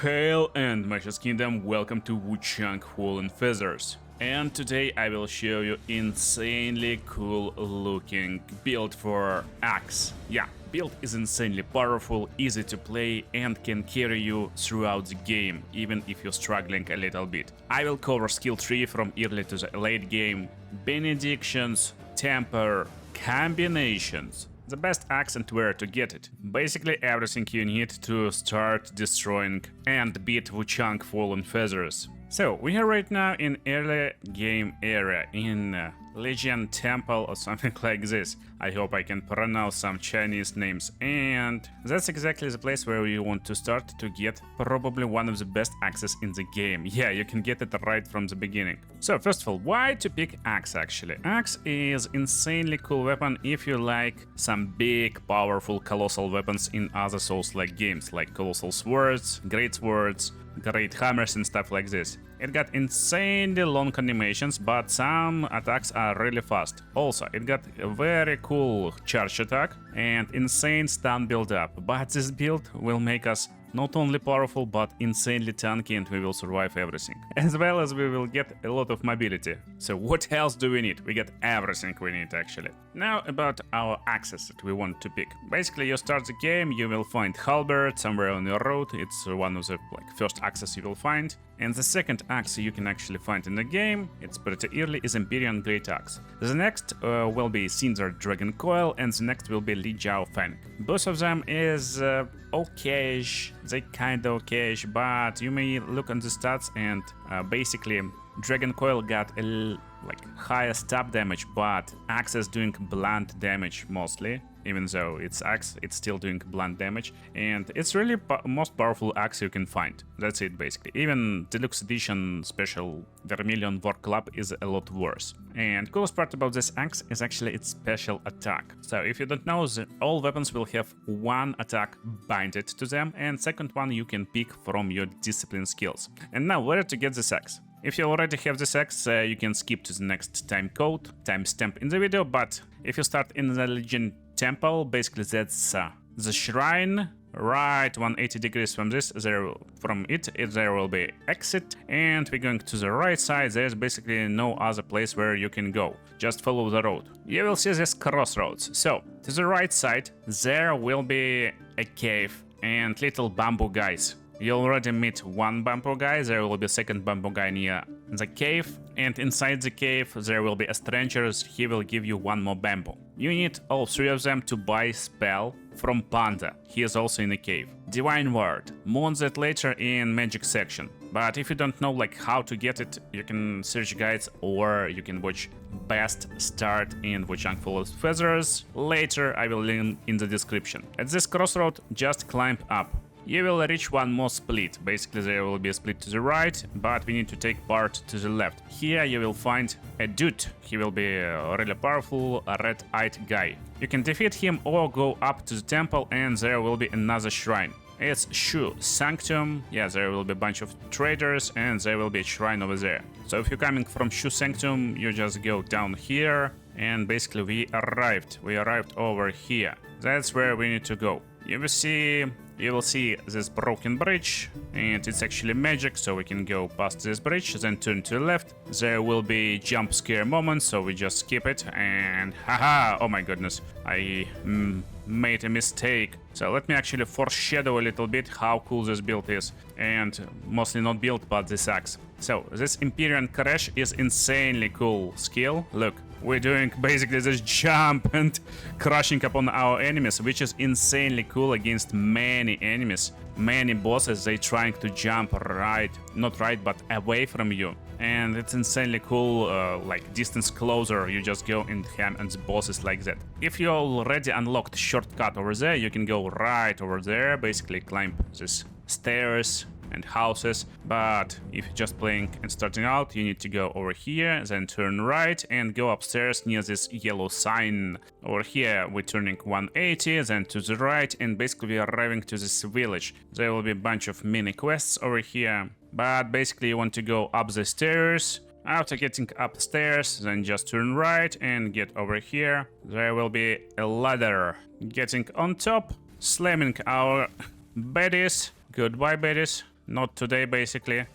Hail and Mage's Kingdom, welcome to Wuchang Fallen Feathers. And today I will show you insanely cool looking build for axe. Yeah, build is insanely powerful, easy to play and can carry you throughout the game, even if you're struggling a little bit. I will cover skill tree from early to the late game, benedictions, temper, combinations, the best axe and where to get it. Basically everything you need to start destroying and beat Wuchang Fallen Feathers. So we are right now in early game area in Legion Temple or something like this. I hope I can pronounce some Chinese names, and that's exactly the place where you want to start to get probably one of the best axes in the game. Yeah, you can get it right from the beginning. So first of all, why to pick axe actually? Axe is insanely cool weapon if you like some big powerful colossal weapons in other Souls-like games like colossal swords, great hammers and stuff like this. It got insanely long animations, but some attacks are really fast. Also, it got a very cool charge attack and insane stun build up, but this build will make us not only powerful but insanely tanky, and we will survive everything. As well as we will get a lot of mobility. So what else do we need? We get everything we need actually. Now about our axes that we want to pick. Basically you start the game, you will find halberd somewhere on your road. It's one of the first axes you will find. And the second axe you can actually find in the game, it's pretty early, is Empyrean Great Axe. The next will be Cinder Dragon Coil, and the next will be Li Jiao Fang. Both of them is okayish, they kinda okayish, but you may look on the stats and basically Dragon Coil got a higher stab damage, but axe is doing blunt damage mostly. Even though it's axe, it's still doing blunt damage, and it's really most powerful axe you can find. That's it basically. Even Deluxe Edition Special Vermilion War Club is a lot worse. And coolest part about this axe is actually its special attack. So if you don't know, all weapons will have one attack binded to them, and second one you can pick from your discipline skills. And now where to get this axe? If you already have this axe, you can skip to the next timestamp in the video, but if you start in the Legion Temple, basically that's the shrine, right 180 degrees from this, there will be exit, and we're going to the right side. There's basically no other place where you can go, just follow the road. You will see this crossroads. So to the right side there will be a cave and little bamboo guys. You already meet one bamboo guy, there will be a second bamboo guy near the cave, and inside the cave there will be a stranger, he will give you one more bamboo. You need all three of them to buy spell from Panda, he is also in the cave. Divine Word, more on that later in magic section. But if you don't know how to get it, you can search guides or you can watch best start in Wuchang Fallen Feathers. Later I will link in the description. At this crossroad just climb up. You will reach one more split. Basically there will be a split to the right, but we need to take part to the left. Here you will find a dude. He will be a really powerful red-eyed guy. You can defeat him or go up to the temple and there will be another shrine. It's Shu Sanctum. Yeah, there will be a bunch of traders and there will be a shrine over there. So if you're coming from Shu Sanctum, you just go down here and basically we arrived over here. That's where we need to go. You will see this broken bridge, and it's actually magic, so we can go past this bridge, then turn to the left. There will be jump scare moments, so we just skip it, and haha, oh my goodness, I made a mistake. So let me actually foreshadow a little bit how cool this build is, and mostly not build, but this axe. So this Empyrean Crash is insanely cool skill. Look, we're doing basically this jump and crushing upon our enemies, which is insanely cool against many enemies. Many bosses, they trying to jump not right, but away from you. And it's insanely cool, distance closer, you just go and ham and the bosses like that. If you already unlocked shortcut over there, you can go right over there, basically climb this stairs and houses, but if you're just playing and starting out, you need to go over here, then turn right and go upstairs near this yellow sign. Over here we're turning 180, then to the right, and basically we're arriving to this village. There will be a bunch of mini quests over here, but basically you want to go up the stairs. After getting upstairs, then just turn right and get over here. There will be a ladder. Getting on top, slamming our baddies. Goodbye, baddies. not today basically.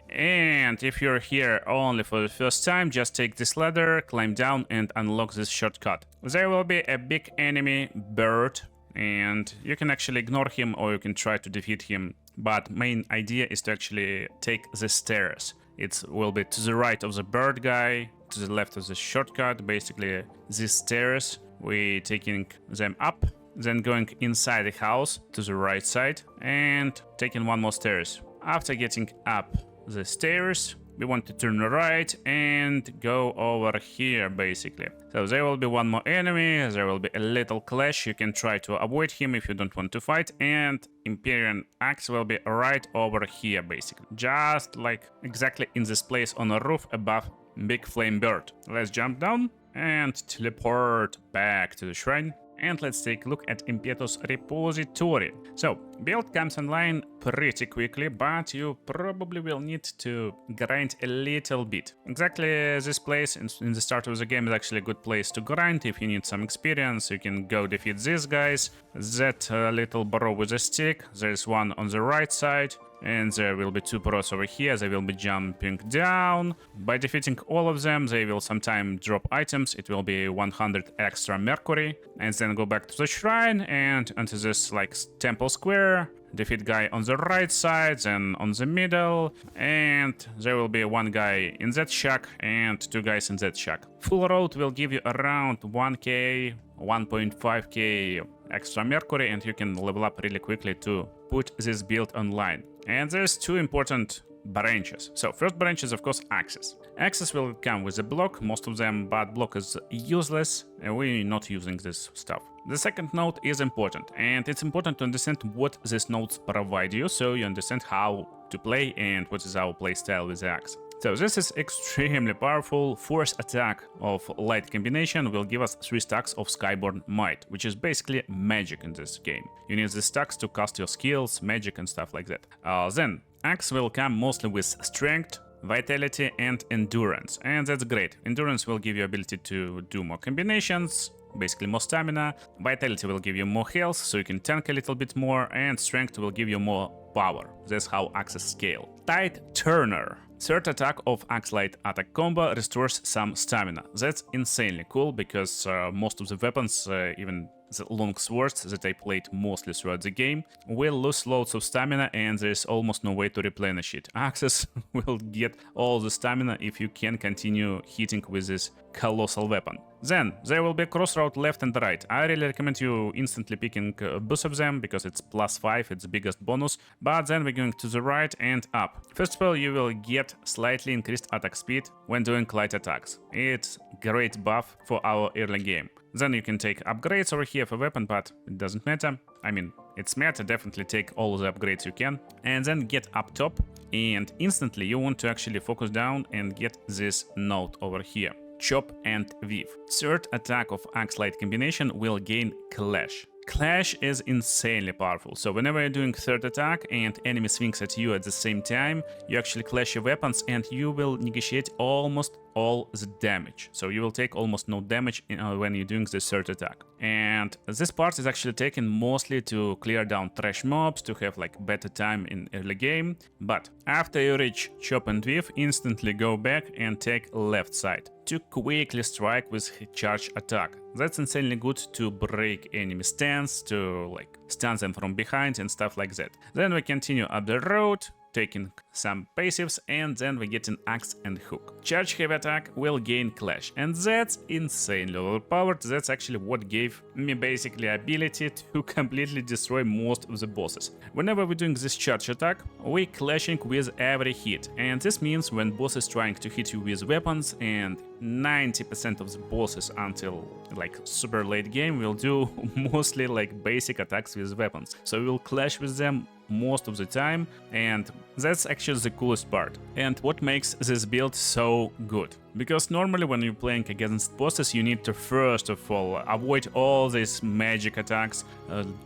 And if you're here only for the first time, just take this ladder, climb down and unlock this shortcut. There will be a big enemy bird, and you can actually ignore him or you can try to defeat him. But main idea is to actually take the stairs. It will be to the right of the bird guy, to the left of the shortcut. Basically these stairs, we taking them up, then going inside the house to the right side and taking one more stairs. After getting up the stairs, we want to turn right and go over here basically. So there will be one more enemy, there will be a little clash, you can try to avoid him if you don't want to fight, and Imperial Axe will be right over here basically. Just like exactly in this place on a roof above big flame bird. Let's jump down and teleport back to the shrine. And let's take a look at Impetus repository. So, build comes online pretty quickly, but you probably will need to grind a little bit. Exactly this place in the start of the game is actually a good place to grind. If you need some experience, you can go defeat these guys. That little bro with a stick, there's one on the right side. And there will be two pros over here, they will be jumping down. By defeating all of them, they will sometime drop items. It will be 100 extra mercury. And then go back to the shrine and into this like temple square. Defeat guy on the right side, then on the middle. And there will be one guy in that shack and two guys in that shack. Full road will give you around 1k, 1.5k extra mercury, and you can level up really quickly to put this build online. And there's two important branches. So first branch is of course axes. Axes will come with a block, most of them, but block is useless and we're not using this stuff. The second node is important, and it's important to understand what these nodes provide you, so you understand how to play and what is our playstyle with the axe. So this is extremely powerful. Force attack of light combination will give us 3 stacks of Skyborn Might, which is basically magic in this game. You need the stacks to cast your skills, magic and stuff like that. Then axe will come mostly with strength, vitality and endurance, and that's great. Endurance will give you ability to do more combinations, basically more stamina. Vitality will give you more health, so you can tank a little bit more, and strength will give you more power. That's how axes scale. Tide Turner. Third attack of Axe Light Attack combo restores some stamina. That's insanely cool, because most of the weapons, even the long swords that I played mostly throughout the game, will lose loads of stamina and there's almost no way to replenish it. Axes will get all the stamina if you can continue hitting with this colossal weapon. Then there will be crossroad left and right. I really recommend you instantly picking both of them because it's +5, it's the biggest bonus. But then we're going to the right and up. First of all, you will get slightly increased attack speed when doing light attacks. It's great buff for our early game. Then you can take upgrades over here for weapon, but it doesn't matter. I mean, it's matter, definitely take all the upgrades you can. And then get up top, and instantly you want to actually focus down and get this node over here. Chop and Weave. Third attack of Axe Light combination will gain Clash. Clash is insanely powerful, so whenever you're doing third attack and enemy swings at you at the same time, you actually clash your weapons and you will negotiate almost all the damage. So you will take almost no damage when you're doing this third attack. And this part is actually taken mostly to clear down trash mobs, to have like better time in early game. But after you reach Chop and Weave, instantly go back and take left side to quickly strike with charge attack. That's insanely good to break enemy stance, to like stun them from behind and stuff like that. Then we continue up the road, taking some passives, and then we get an axe and hook. Charge heavy attack will gain clash, and that's insanely overpowered. That's actually what gave me basically ability to completely destroy most of the bosses. Whenever we're doing this charge attack, we're clashing with every hit, and this means when boss is trying to hit you with weapons, and 90% of the bosses until like super late game will do mostly like basic attacks with weapons, so we'll clash with them most of the time, and that's actually the coolest part and what makes this build so good. Because normally when you're playing against bosses, you need to first of all avoid all these magic attacks,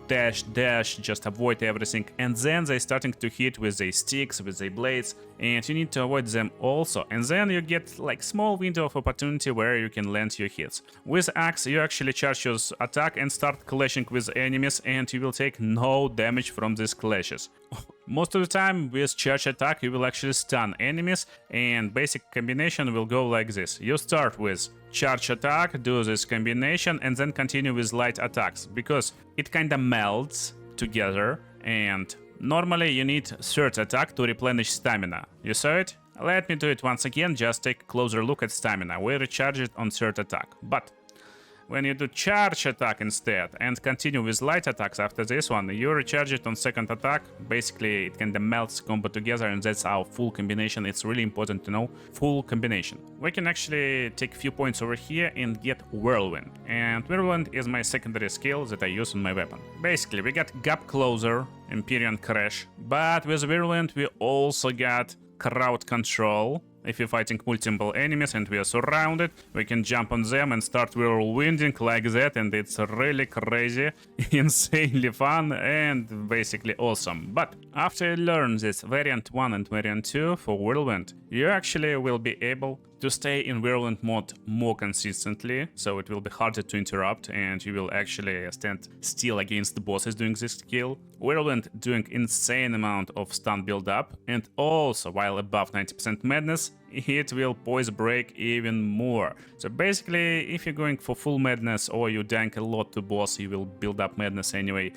dash, just avoid everything, and then they're starting to hit with their sticks, with their blades, and you need to avoid them also, and then you get like small window of opportunity where you can land your hits. With axe you actually charge your attack and start clashing with enemies, and you will take no damage from these clashes. Most of the time with charge attack you will actually stun enemies, and basic combination will go like this. You start with charge attack, do this combination, and then continue with light attacks, because it kinda melts together, and normally you need third attack to replenish stamina. You saw it? Let me do it once again, just take a closer look at stamina. We recharge it on third attack. But when you do charge attack instead and continue with light attacks after this one, you recharge it on second attack. Basically, it kinda melts combo together, and that's our full combination. It's really important to know full combination. We can actually take a few points over here and get Whirlwind. And Whirlwind is my secondary skill that I use on my weapon. Basically, we got Gap Closer, Empyrean Crash, but with Whirlwind we also got Crowd Control. If you're fighting multiple enemies and we are surrounded, we can jump on them and start whirlwinding like that, and it's really crazy, insanely fun, and basically awesome. But after you learn this variant 1 and variant 2 for Whirlwind, you actually will be able to stay in Whirlwind mode more consistently, so it will be harder to interrupt and you will actually stand still against the bosses doing this skill. Whirlwind doing insane amount of stun build up, and also while above 90% madness, it will poise break even more. So basically, if you're going for full madness or you tank a lot to boss, you will build up madness anyway.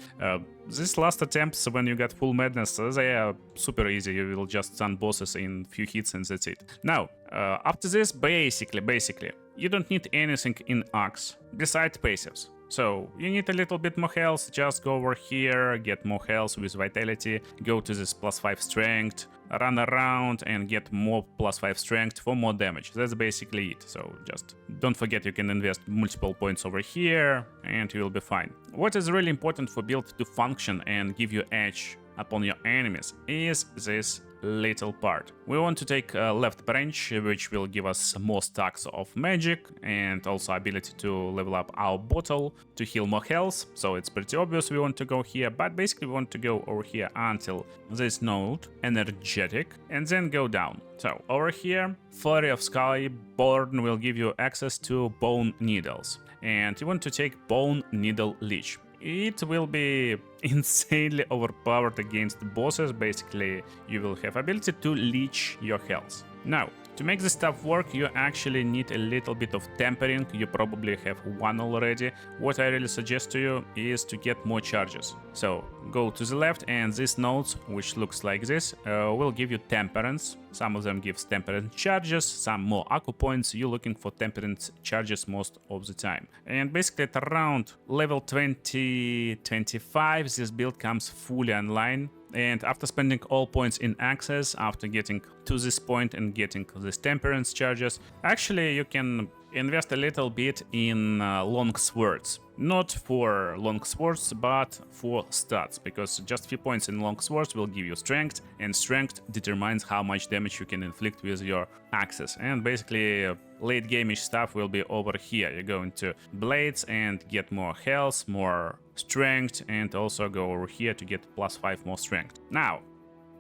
These last attempts when you get full madness, they are super easy. You will just stun bosses in few hits and that's it. Now, after this, basically, you don't need anything in Axe besides passives. So you need a little bit more health, just go over here, get more health with vitality, go to this +5 strength, run around and get more +5 strength for more damage. That's basically it. So just don't forget you can invest multiple points over here and you will be fine. What is really important for build to function and give you edge upon your enemies is this little part. We want to take a left branch, which will give us more stacks of magic and also ability to level up our bottle to heal more health. So it's pretty obvious we want to go here, but basically we want to go over here until this node, energetic, and then go down. So over here, Flurry of Skyborn will give you access to Bone Needles, and you want to take Bone Needle Leech. It will be insanely overpowered against the bosses. Basically, you will have ability to leech your health. Now, to make this stuff work, you actually need a little bit of tempering. You probably have one already. What I really suggest to you is to get more charges. So go to the left, and these nodes, which looks like this, will give you temperance. Some of them gives temperance charges, some more Aku points. You're looking for temperance charges most of the time. And basically at around level 20-25, this build comes fully online. And after spending all points in access, after getting to this point and getting these temperance charges, actually you can invest a little bit in long swords. Not for long swords, but for stats, because just few points in long swords will give you strength, and strength determines how much damage you can inflict with your axes. And basically late game-ish stuff will be over here. You go into blades and get more health, more strength, and also go over here to get +5 more strength. Now,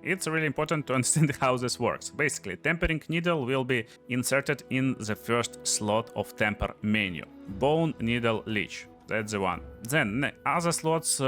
it's really important to understand how this works. Basically, Tempering Needle will be inserted in the first slot of Temper menu. Bone Needle Leech. That's the one. Then other slots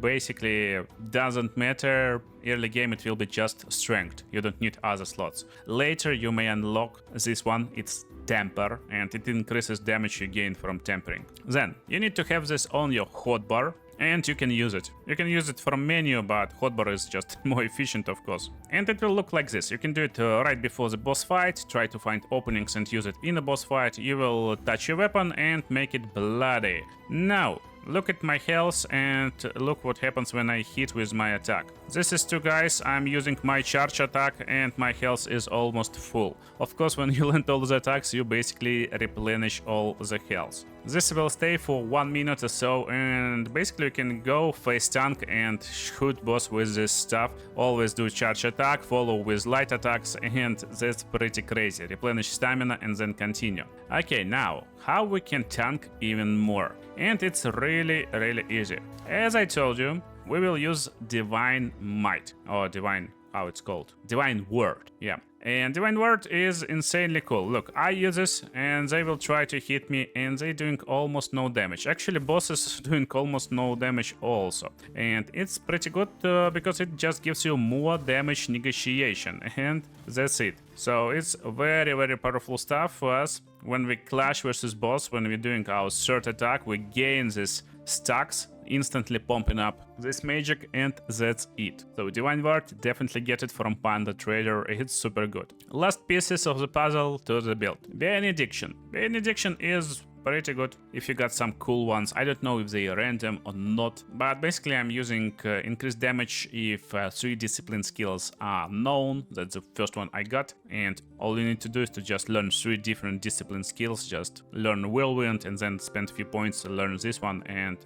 basically doesn't matter. Early game it will be just strength. You don't need other slots. Later you may unlock this one. It's temper, and it increases damage you gain from tempering. Then you need to have this on your hotbar, and you can use it. You can use it from menu, but hotbar is just more efficient, of course. And it will look like this. You can do it right before the boss fight, try to find openings and use it in the boss fight. You will touch your weapon and make it bloody. Now, look at my health and look what happens when I hit with my attack. This is 2 guys, I'm using my charge attack and my health is almost full. Of course, when you land all the attacks, you basically replenish all the health. This will stay for 1 minute or so, and basically you can go face tank and shoot boss with this stuff. Always do charge attack, follow with light attacks, and that's pretty crazy. Replenish stamina and then continue. Okay, now, how we can tank even more? And it's really easy. As I told you, we will use Divine Might or Divine how it's called. Divine Word, yeah. And Divine Word is insanely cool. Look, I use this and they will try to hit me and they're doing almost no damage. Actually, bosses doing almost no damage also. And it's pretty good because it just gives you more damage negotiation. And that's it. So it's very, very powerful stuff for us. When we clash versus boss, when we're doing our third attack, we gain these stacks, instantly pumping up this magic, and that's it. So Divine Word, definitely get it from Panda Trader, it's super good. Last pieces of the puzzle to the build. Benediction. Benediction is pretty good if you got some cool ones. I don't know if they are random or not, but basically I'm using increased damage if 3 discipline skills are known. That's the first one I got, and all you need to do is to just learn 3 different discipline skills. Just learn Whirlwind and then spend a few points to learn this one, and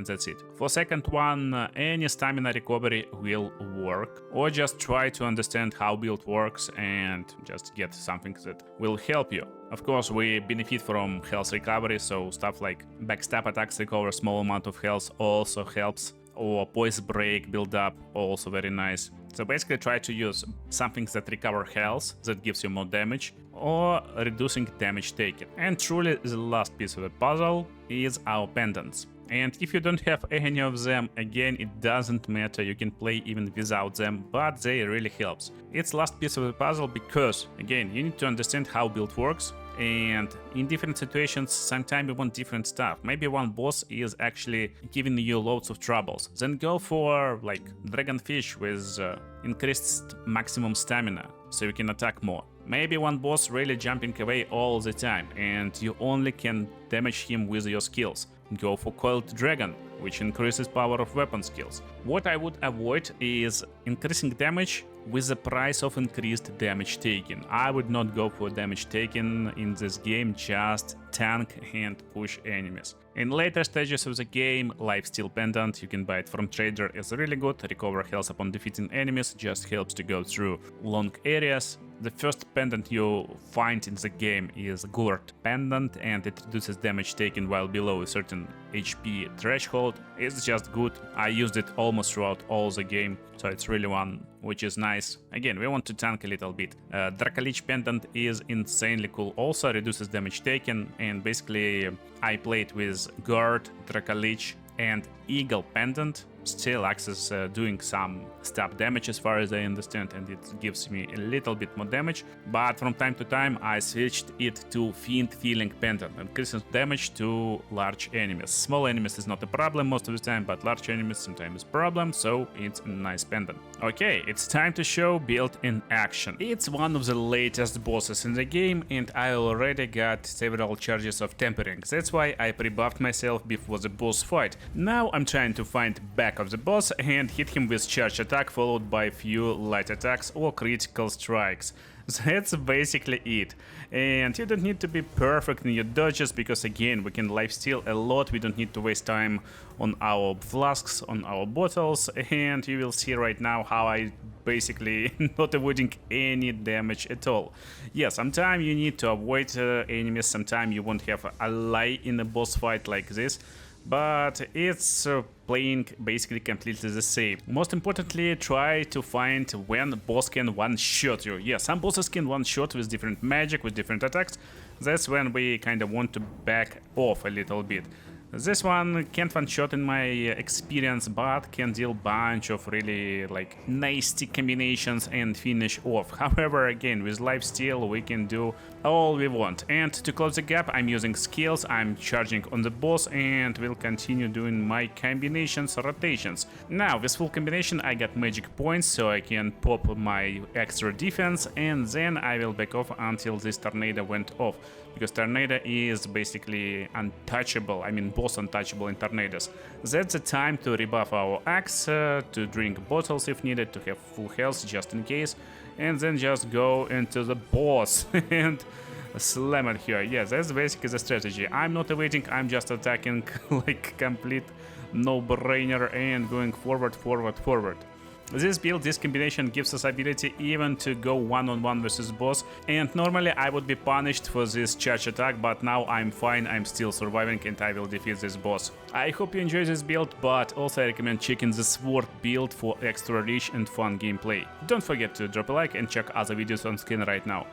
that's it. For second one, any stamina recovery will work, or just try to understand how build works and just get something that will help you. Of course, we benefit from health recovery, so stuff like backstab attacks recover a small amount of health also helps, or poison break build up, also very nice. So basically try to use something that recover health, that gives you more damage, or reducing damage taken. And truly the last piece of the puzzle is our pendants. And if you don't have any of them, again, it doesn't matter, you can play even without them, but they really helps. It's last piece of the puzzle because, again, you need to understand how build works, and in different situations, sometimes you want different stuff. Maybe one boss is actually giving you loads of troubles. Then go for, like, Dragonfish with increased maximum stamina, so you can attack more. Maybe one boss really jumping away all the time, and you only can damage him with your skills. Go for Coiled Dragon, which increases power of weapon skills. What I would avoid is increasing damage with the price of increased damage taken. I would not go for damage taken in this game, just tank and push enemies. In later stages of the game, Lifesteal Pendant, you can buy it from Trader, is really good. Recover health upon defeating enemies, just helps to go through long areas. The first pendant you find in the game is Gourd Pendant, and it reduces damage taken while below a certain HP threshold. It's just good. I used it almost throughout all the game, so it's really one which is nice. Again, we want to tank a little bit. Leech Pendant is insanely cool, also reduces damage taken, and basically I played with Guard, Leech, and Eagle Pendant. Still access doing some stab damage as far as I understand, and it gives me a little bit more damage, but from time to time I switched it to Fiend Feeling Pendant, increases damage to large enemies. Small enemies is not a problem most of the time, but large enemies sometimes is a problem, so it's a nice pendant. Okay, it's time to show build in action. It's one of the latest bosses in the game, and I already got several charges of tempering. That's why I pre-buffed myself before the boss fight. Now I'm trying to find back of the boss and hit him with charge attack followed by a few light attacks or critical strikes. That's basically it. And you don't need to be perfect in your dodges because again we can lifesteal a lot, we don't need to waste time on our flasks, on our bottles, and you will see right now how I basically not avoiding any damage at all. Yeah, sometimes you need to avoid enemies, sometimes you won't have a ally in a boss fight like this, but it's playing basically completely the same. Most importantly, try to find when boss can one-shot you. Yeah, some bosses can one-shot with different magic, with different attacks. That's when we kind of want to back off a little bit. This one can't one-shot in my experience, but can deal bunch of really like nasty combinations and finish off. However, again, with lifesteal we can do all we want. And to close the gap, I'm using skills, I'm charging on the boss, and will continue doing my combinations, rotations. Now, with full combination I got magic points, so I can pop my extra defense, and then I will back off until this tornado went off. Because tornado is basically untouchable, I mean boss untouchable in tornadoes. That's the time to rebuff our axe, to drink bottles if needed, to have full health just in case, and then just go into the boss and slam it here. Yeah, that's basically the strategy. I'm not evading, I'm just attacking like complete no-brainer and going forward, forward, forward. This build, this combination gives us ability even to go one-on-one versus boss, and normally I would be punished for this charge attack, but now I'm fine, I'm still surviving and I will defeat this boss. I hope you enjoy this build, but also I recommend checking the sword build for extra rich and fun gameplay. Don't forget to drop a like and check other videos on screen right now.